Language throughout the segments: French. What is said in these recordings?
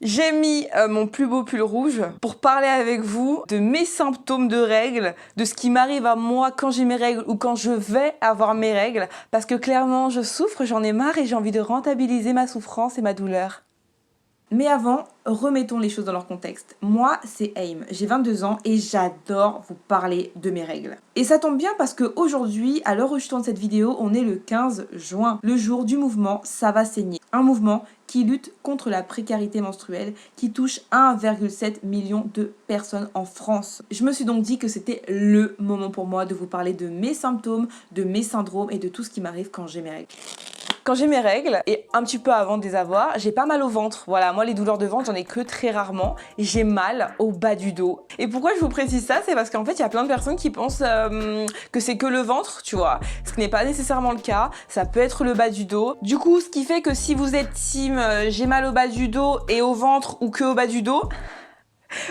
J'ai mis mon plus beau pull rouge pour parler avec vous de mes symptômes de règles, de ce qui m'arrive à moi quand j'ai mes règles ou quand je vais avoir mes règles, parce que clairement je souffre, j'en ai marre et j'ai envie de rentabiliser ma souffrance et ma douleur. Mais avant, remettons les choses dans leur contexte. Moi, c'est Aim, j'ai 22 ans et j'adore vous parler de mes règles. Et ça tombe bien parce qu'aujourd'hui, à l'heure où je tourne cette vidéo, on est le 15 juin, le jour du mouvement Ça va saigner. Un mouvement qui lutte contre la précarité menstruelle, qui touche 1,7 million de personnes en France. Je me suis donc dit que c'était le moment pour moi de vous parler de mes symptômes, de mes syndromes et de tout ce qui m'arrive quand j'ai mes règles. Quand j'ai mes règles, et un petit peu avant de les avoir, j'ai pas mal au ventre. Voilà, moi les douleurs de ventre, j'en ai que très rarement. J'ai mal au bas du dos. Et pourquoi je vous précise ça? C'est parce qu'en fait, il y a plein de personnes qui pensent que c'est que le ventre, tu vois. Ce qui n'est pas nécessairement le cas. Ça peut être le bas du dos. Du coup, ce qui fait que si vous êtes team j'ai mal au bas du dos et au ventre ou que au bas du dos,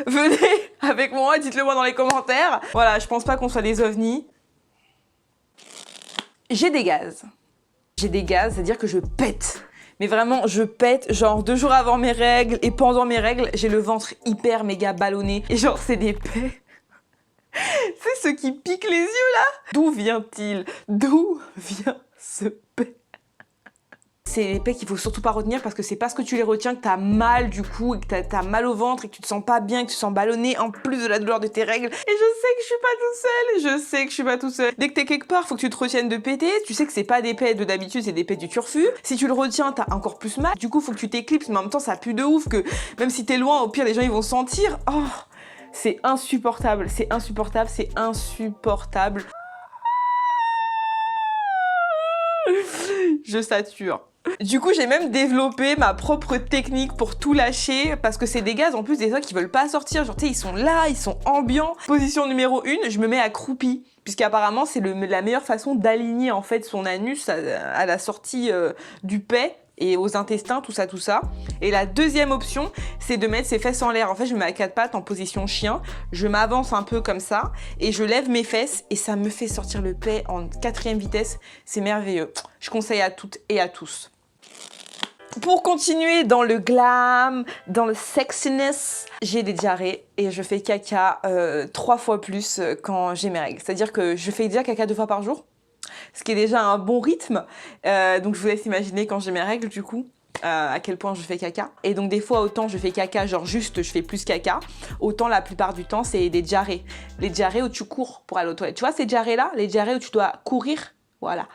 venez avec moi, dites-le moi dans les commentaires. Voilà, je pense pas qu'on soit des ovnis. J'ai des gaz. J'ai des gaz, c'est-à-dire que je pète. Mais vraiment, je pète, genre 2 jours avant mes règles et pendant mes règles, j'ai le ventre hyper méga ballonné. Et genre, c'est des paix. C'est ce qui pique les yeux là. D'où vient-il? D'où vient ce paix? C'est les paix qu'il faut surtout pas retenir parce que c'est parce que tu les retiens que t'as mal du coup, et que t'as mal au ventre et que tu te sens pas bien, que tu te sens ballonné en plus de la douleur de tes règles. Et je sais que je suis pas tout seul, je sais que je suis pas tout seul. Dès que t'es quelque part, faut que tu te retiennes de péter. Tu sais que c'est pas des paix de d'habitude, c'est des paix du turfu. Si tu le retiens, t'as encore plus mal. Du coup, faut que tu t'éclipses, mais en même temps, ça pue de ouf que même si t'es loin, au pire, les gens ils vont sentir. Oh, c'est insupportable, c'est insupportable, c'est insupportable. Je sature. Du coup, j'ai même développé ma propre technique pour tout lâcher parce que c'est des gaz en plus des fois qui veulent pas sortir. Genre, tu sais, ils sont là, ils sont ambiants. Position numéro 1, je me mets accroupie puisqu'apparemment c'est la meilleure façon d'aligner en fait son anus à la sortie du paix et aux intestins, tout ça. Et la deuxième option, c'est de mettre ses fesses en l'air. En fait, je me mets à 4 pattes en position chien, je m'avance un peu comme ça et je lève mes fesses et ça me fait sortir le paix en 4e vitesse. C'est merveilleux. Je conseille à toutes et à tous. Pour continuer dans le glam, dans le sexiness, j'ai des diarrhées et je fais caca 3 fois plus quand j'ai mes règles. C'est-à-dire que je fais déjà caca 2 fois par jour, ce qui est déjà un bon rythme. Donc je vous laisse imaginer quand j'ai mes règles du coup, à quel point je fais caca. Et donc des fois autant je fais caca, genre juste je fais plus caca, autant la plupart du temps c'est des diarrhées. Les diarrhées où tu cours pour aller aux toilettes. Tu vois ces diarrhées là, les diarrhées où tu dois courir, voilà.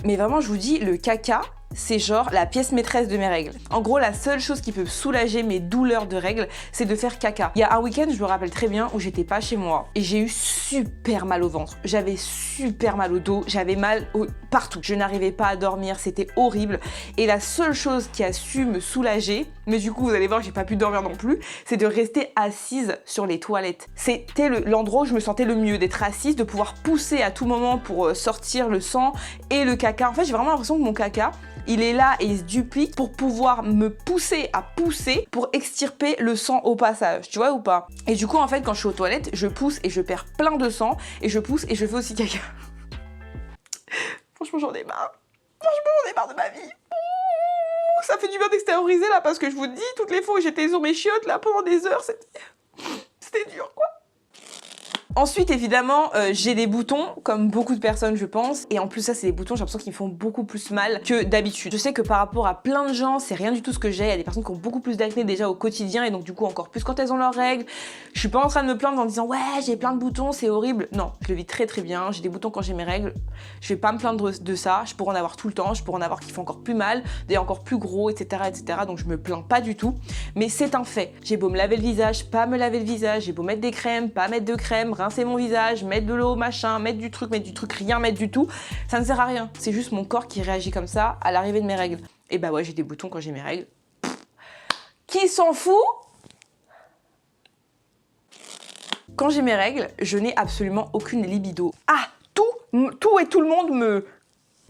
Mais vraiment je vous dis, le caca, c'est genre la pièce maîtresse de mes règles. En gros, la seule chose qui peut soulager mes douleurs de règles, c'est de faire caca. Il y a un week-end, je me rappelle très bien, où j'étais pas chez moi et j'ai eu super mal au ventre. J'avais super mal au dos, j'avais mal partout. Je n'arrivais pas à dormir, c'était horrible. Et la seule chose qui a su me soulager, mais du coup, vous allez voir que j'ai pas pu dormir non plus, c'est de rester assise sur les toilettes. C'était l'endroit où je me sentais le mieux, d'être assise, de pouvoir pousser à tout moment pour sortir le sang et le caca. En fait, j'ai vraiment l'impression que mon caca, il est là et il se duplique pour pouvoir me pousser à pousser pour extirper le sang au passage, tu vois ou pas? Et du coup, en fait, quand je suis aux toilettes, je pousse et je perds plein de sang et je pousse et je fais aussi caca. Franchement, j'en ai marre. Franchement, j'en ai marre de ma vie. Ouh, ça fait du bien d'extérioriser là parce que je vous dis, toutes les fois où j'étais sur mes chiottes là pendant des heures, c'était dur quoi. Ensuite, évidemment, j'ai des boutons, comme beaucoup de personnes, je pense. Et en plus, ça, c'est des boutons, j'ai l'impression qu'ils me font beaucoup plus mal que d'habitude. Je sais que par rapport à plein de gens, c'est rien du tout ce que j'ai. Il y a des personnes qui ont beaucoup plus d'acné déjà au quotidien et donc du coup encore plus quand elles ont leurs règles. Je suis pas en train de me plaindre en disant « Ouais, j'ai plein de boutons, c'est horrible ». Non, je le vis très très bien. J'ai des boutons quand j'ai mes règles. Je vais pas me plaindre de ça. Je pourrais en avoir tout le temps. Je pourrais en avoir qui font encore plus mal, des encore plus gros, etc., etc. Donc je me plains pas du tout. Mais c'est un fait. J'ai beau me laver le visage, pas me laver le visage. J'ai beau mettre des crèmes, pas mettre de crème, rincer mon visage, mettre de l'eau, machin, mettre du truc, rien mettre du tout, ça ne sert à rien. C'est juste mon corps qui réagit comme ça à l'arrivée de mes règles. Et bah ouais, j'ai des boutons quand j'ai mes règles. Qui s'en fout? Quand j'ai mes règles, je n'ai absolument aucune libido. Ah, tout et tout le monde me...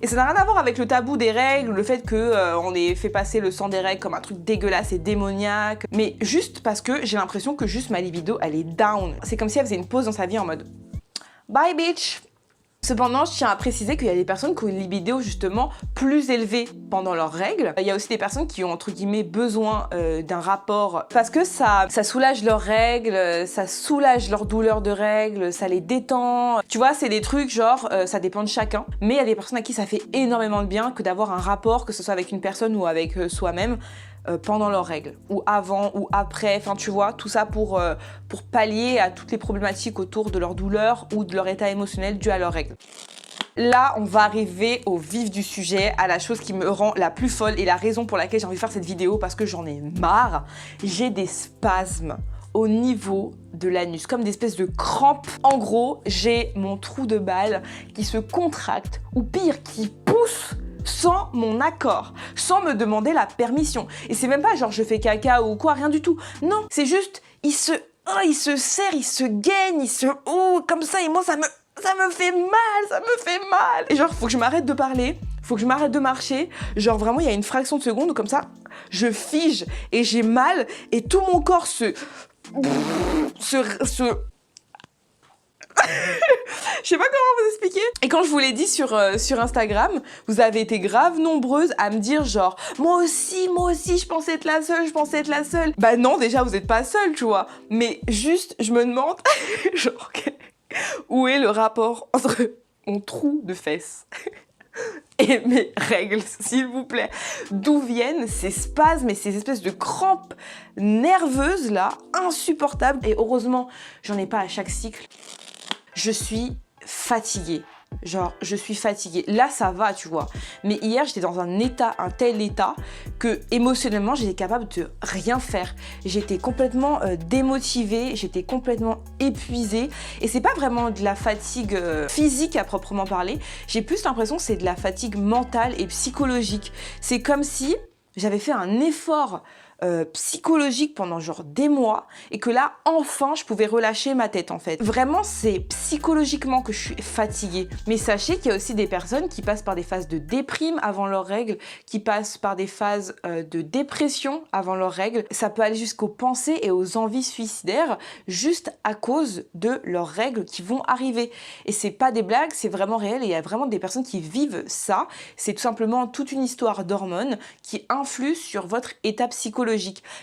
Et ça n'a rien à voir avec le tabou des règles, le fait que on ait fait passer le sang des règles comme un truc dégueulasse et démoniaque, mais juste parce que j'ai l'impression que juste ma libido, elle est down. C'est comme si elle faisait une pause dans sa vie en mode « Bye bitch !» Cependant, je tiens à préciser qu'il y a des personnes qui ont une libido justement plus élevée pendant leurs règles. Il y a aussi des personnes qui ont entre guillemets besoin d'un rapport parce que ça soulage leurs règles, ça soulage leur douleur de règles, ça les détend. Tu vois, c'est des trucs genre, ça dépend de chacun. Mais il y a des personnes à qui ça fait énormément de bien que d'avoir un rapport, que ce soit avec une personne ou avec soi-même, pendant leurs règles, ou avant, ou après, enfin tu vois, tout ça pour pallier à toutes les problématiques autour de leur douleur ou de leur état émotionnel dû à leurs règles. Là, on va arriver au vif du sujet, à la chose qui me rend la plus folle et la raison pour laquelle j'ai envie de faire cette vidéo, parce que j'en ai marre. J'ai des spasmes au niveau de l'anus, comme des espèces de crampes. En gros, j'ai mon trou de balle qui se contracte, ou pire, qui pousse sans mon accord, sans me demander la permission. Et c'est même pas genre je fais caca ou quoi, rien du tout. Non, c'est juste, il se serre, il se gaine, comme ça, et moi ça me fait mal. Et genre, faut que je m'arrête de parler, faut que je m'arrête de marcher. Genre vraiment, il y a une fraction de seconde où comme ça, je fige et j'ai mal et tout mon corps je sais pas comment vous expliquer. Et quand je vous l'ai dit sur Instagram, vous avez été grave nombreuses à me dire genre moi aussi, je pensais être la seule. Bah non, déjà vous êtes pas seule, tu vois. Mais juste, je me demande genre où est le rapport entre mon trou de fesses et mes règles, s'il vous plaît. D'où viennent ces spasmes et ces espèces de crampes nerveuses là, insupportables. Et heureusement, j'en ai pas à chaque cycle. Je suis fatiguée. Genre, je suis fatiguée. Là, ça va, tu vois. Mais hier, j'étais dans un tel état, que émotionnellement, j'étais capable de rien faire. J'étais complètement démotivée, j'étais complètement épuisée. Et c'est pas vraiment de la fatigue physique à proprement parler. J'ai plus l'impression que c'est de la fatigue mentale et psychologique. C'est comme si j'avais fait un effort psychologique pendant genre des mois et que là enfin je pouvais relâcher ma tête en fait. Vraiment c'est psychologiquement que je suis fatiguée. Mais sachez qu'il y a aussi des personnes qui passent par des phases de déprime avant leurs règles, qui passent par des phases de dépression avant leurs règles. Ça peut aller jusqu'aux pensées et aux envies suicidaires juste à cause de leurs règles qui vont arriver. Et c'est pas des blagues, c'est vraiment réel et il y a vraiment des personnes qui vivent ça. C'est tout simplement toute une histoire d'hormones qui influe sur votre état psychologique.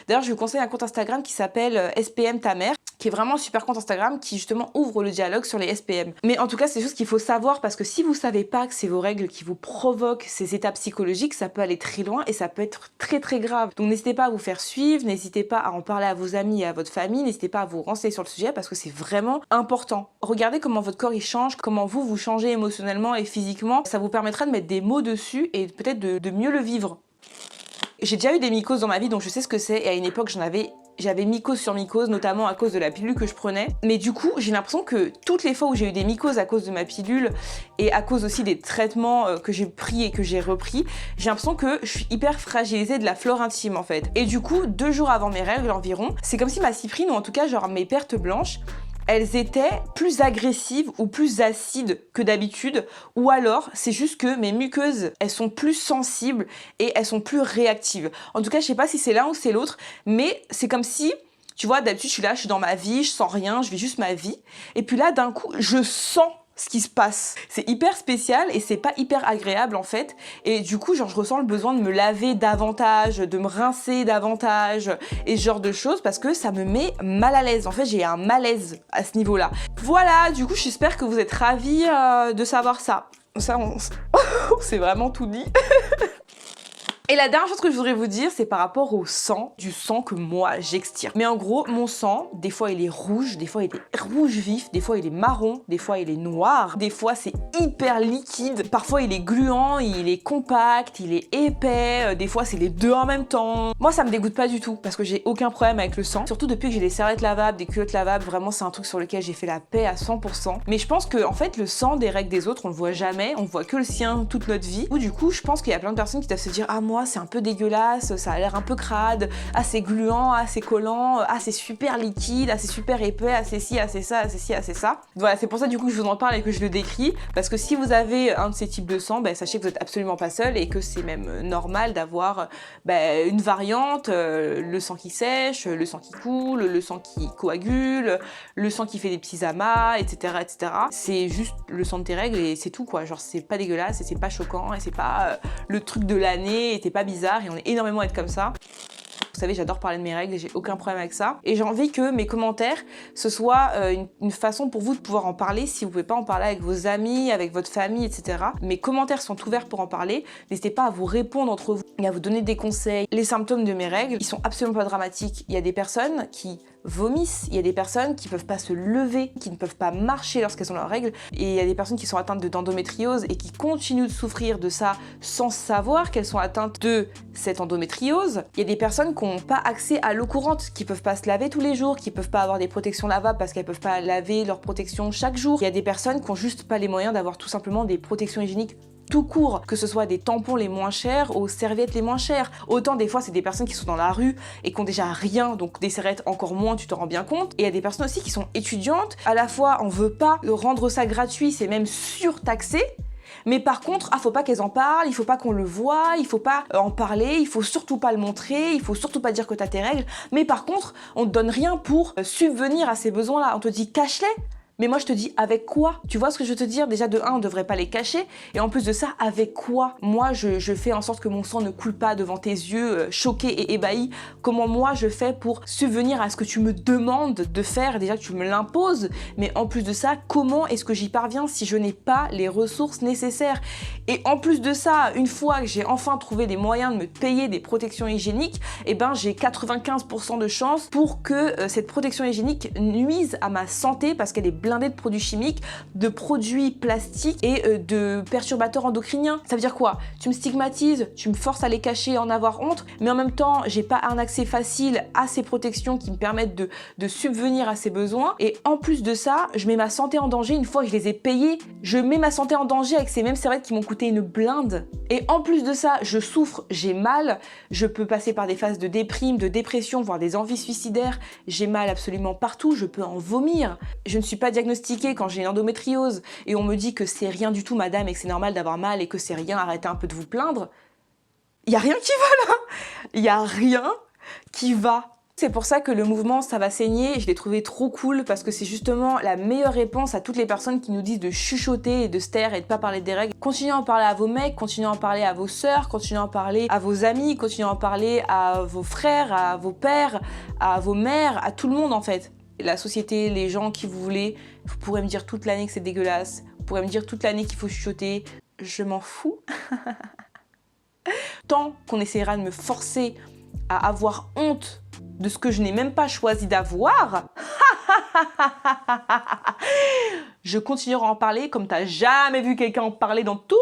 D'ailleurs, je vous conseille un compte Instagram qui s'appelle SPM ta mère, qui est vraiment un super compte Instagram qui justement ouvre le dialogue sur les SPM. Mais en tout cas, c'est des choses qu'il faut savoir parce que si vous savez pas que c'est vos règles qui vous provoquent ces états psychologiques, ça peut aller très loin et ça peut être très très grave. Donc n'hésitez pas à vous faire suivre, n'hésitez pas à en parler à vos amis et à votre famille, n'hésitez pas à vous renseigner sur le sujet parce que c'est vraiment important. Regardez comment votre corps il change, comment vous changez émotionnellement et physiquement. Ça vous permettra de mettre des mots dessus et peut-être de mieux le vivre. J'ai déjà eu des mycoses dans ma vie, donc je sais ce que c'est. Et à une époque, j'avais mycose sur mycose, notamment à cause de la pilule que je prenais. Mais du coup, j'ai l'impression que toutes les fois où j'ai eu des mycoses à cause de ma pilule et à cause aussi des traitements que j'ai pris et que j'ai repris, j'ai l'impression que je suis hyper fragilisée de la flore intime en fait. Et du coup, 2 jours avant mes règles environ, c'est comme si ma cyprine, ou en tout cas genre mes pertes blanches, elles étaient plus agressives ou plus acides que d'habitude, ou alors c'est juste que mes muqueuses, elles sont plus sensibles et elles sont plus réactives. En tout cas, je sais pas si c'est l'un ou c'est l'autre, mais c'est comme si, tu vois, d'habitude je suis là, je suis dans ma vie, je sens rien, je vis juste ma vie, et puis là d'un coup, je sens ce qui se passe. C'est hyper spécial et c'est pas hyper agréable en fait. Et du coup, genre, je ressens le besoin de me laver davantage, de me rincer davantage et ce genre de choses parce que ça me met mal à l'aise. En fait, j'ai un malaise à ce niveau-là. Voilà, du coup, j'espère que vous êtes ravis de savoir ça. Ça, on c'est vraiment tout dit. Et la dernière chose que je voudrais vous dire, c'est par rapport au sang, du sang que moi j'extire. Mais en gros, mon sang, des fois il est rouge, des fois il est rouge vif, des fois il est marron, des fois il est noir, des fois c'est hyper liquide, parfois il est gluant, il est compact, il est épais, des fois c'est les deux en même temps. Moi ça me dégoûte pas du tout parce que j'ai aucun problème avec le sang, surtout depuis que j'ai des serviettes lavables, des culottes lavables, vraiment c'est un truc sur lequel j'ai fait la paix à 100%. Mais je pense que en fait le sang des règles des autres, on le voit jamais, on voit que le sien toute notre vie. Ou du coup, je pense qu'il y a plein de personnes qui doivent se dire ah moi moi c'est un peu dégueulasse, ça a l'air un peu crade, ah c'est gluant, ah c'est collant, ah c'est super liquide, ah c'est super épais, ah c'est ci, ah c'est ça, ah c'est ci, ah c'est ça. Voilà, c'est pour ça du coup que je vous en parle et que je le décris, parce que si vous avez un de ces types de sang, sachez que vous êtes absolument pas seul et que c'est même normal d'avoir une variante, le sang qui sèche, le sang qui coule, le sang qui coagule, le sang qui fait des petits amas, etc. etc. C'est juste le sang de tes règles et c'est tout quoi, genre c'est pas dégueulasse et c'est pas choquant et c'est pas le truc de l'année et t'es pas bizarre et on est énormément à être comme ça. Vous savez, j'adore parler de mes règles et j'ai aucun problème avec ça. Et j'ai envie que mes commentaires, ce soit une façon pour vous de pouvoir en parler si vous pouvez pas en parler avec vos amis, avec votre famille, etc. Mes commentaires sont ouverts pour en parler. N'hésitez pas à vous répondre entre vous et à vous donner des conseils. Les symptômes de mes règles, ils sont absolument pas dramatiques. Il y a des personnes qui vomissent, il y a des personnes qui peuvent pas se lever, qui ne peuvent pas marcher lorsqu'elles ont leurs règles, et il y a des personnes qui sont atteintes d'endométriose et qui continuent de souffrir de ça sans savoir qu'elles sont atteintes de cette endométriose. Il y a des personnes qui n'ont pas accès à l'eau courante, qui peuvent pas se laver tous les jours, qui peuvent pas avoir des protections lavables parce qu'elles peuvent pas laver leur protection chaque jour. Il y a des personnes qui ont juste pas les moyens d'avoir tout simplement des protections hygiéniques tout court, que ce soit des tampons les moins chers aux serviettes les moins chères. Autant des fois c'est des personnes qui sont dans la rue et qui ont déjà rien, donc des serviettes encore moins, tu t'en rends bien compte. Et il y a des personnes aussi qui sont étudiantes, à la fois on veut pas rendre ça gratuit, c'est même surtaxé. Mais par contre, faut pas qu'elles en parlent, il faut pas qu'on le voit, il faut pas en parler, il faut surtout pas le montrer, il faut surtout pas dire que t'as tes règles. Mais par contre, on te donne rien pour subvenir à ces besoins-là. On te dit cache-les. Mais moi je te dis avec quoi? Tu vois ce que je veux te dire? Déjà de 1, on devrait pas les cacher, et en plus de ça, avec quoi? Moi je fais en sorte que mon sang ne coule pas devant tes yeux choqués et ébahis. Comment moi je fais pour subvenir à ce que tu me demandes de faire? Déjà que tu me l'imposes, mais en plus de ça, comment est-ce que j'y parviens si je n'ai pas les ressources nécessaires? Et en plus de ça, une fois que j'ai enfin trouvé des moyens de me payer des protections hygiéniques, j'ai 95% de chance pour que cette protection hygiénique nuise à ma santé parce qu'elle est blindée de produits chimiques, de produits plastiques et de perturbateurs endocriniens. Ça veut dire quoi? Tu me stigmatises, tu me forces à les cacher et en avoir honte, mais en même temps, j'ai pas un accès facile à ces protections qui me permettent de subvenir à ces besoins. Et en plus de ça, je mets ma santé en danger une fois que je les ai payées. Je mets ma santé en danger avec ces mêmes serviettes qui m'ont coûté une blinde. Et en plus de ça, je souffre, j'ai mal, je peux passer par des phases de déprime, de dépression, voire des envies suicidaires. J'ai mal absolument partout, je peux en vomir. Je ne suis pas diagnostiquée quand j'ai une endométriose et on me dit que c'est rien du tout madame et que c'est normal d'avoir mal et que c'est rien, arrêtez un peu de vous plaindre. Il y a rien qui va là. Il y a rien qui va. C'est pour ça que le mouvement Ça va saigner, je l'ai trouvé trop cool parce que c'est justement la meilleure réponse à toutes les personnes qui nous disent de chuchoter et de se taire et de pas parler des règles. Continuez à en parler à vos mecs, continuez à en parler à vos sœurs, continuez à en parler à vos amis, continuez à en parler à vos frères, à vos pères, à vos mères, à tout le monde en fait. La société, les gens qui vous voulez, vous pourrez me dire toute l'année que c'est dégueulasse, vous pourrez me dire toute l'année qu'il faut chuchoter, je m'en fous. Tant qu'on essaiera de me forcer à avoir honte de ce que je n'ai même pas choisi d'avoir, je continuerai à en parler comme t'as jamais vu quelqu'un en parler dans toute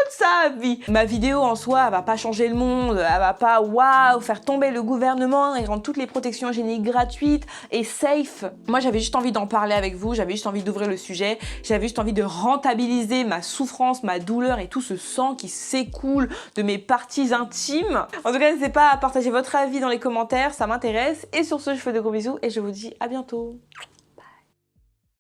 sa vie. Ma vidéo en soi, elle va pas changer le monde, elle va pas waouh faire tomber le gouvernement et rendre toutes les protections hygiéniques gratuites et safe. Moi j'avais juste envie d'en parler avec vous, j'avais juste envie d'ouvrir le sujet, j'avais juste envie de rentabiliser ma souffrance, ma douleur et tout ce sang qui s'écoule de mes parties intimes. En tout cas, n'hésitez pas à partager votre avis dans les commentaires, ça m'intéresse. Et sur ce, je vous fais de gros bisous et je vous dis à bientôt.